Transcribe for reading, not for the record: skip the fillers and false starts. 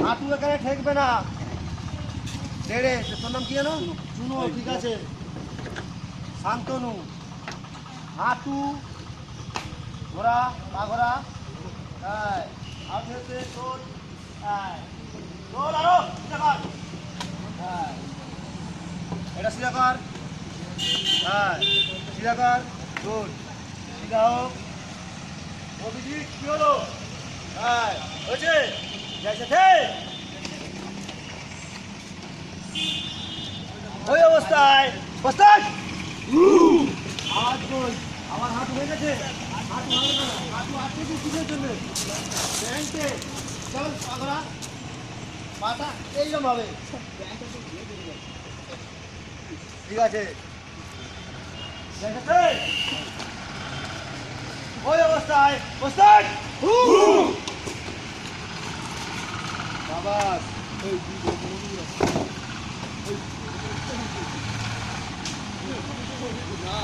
হাঁটু এখানে ঠেকবে না। ছেড়ে, তোর নাম কি জানো? চুনো, ঠিক আছে। শান্তনু। হাঁটু ঘোরা, পা ঘোরা। হ্যাঁ, আর ছেড়ে তোর। হ্যাঁ, তোর আরো সিধা কর। হ্যাঁ, এটা সিধা কর। হ্যাঁ, সিধা কর। গুড, সিধা হোক। অভিজিৎ কি হলো? হ্যাঁ, হয়েছে। যাইছে ঠিক ওই অবস্থায় বস্তান। আওয়াজ কই? আমার হাত হয়ে গেছে। হাত ভালো না, হাত আটকে দিই কিসের জন্য? ব্যাংকে চল পাগলা, পাটা এইরকম ভাবে। ঠিক আছে, ওই অবস্থায় বস্তান। বাবা না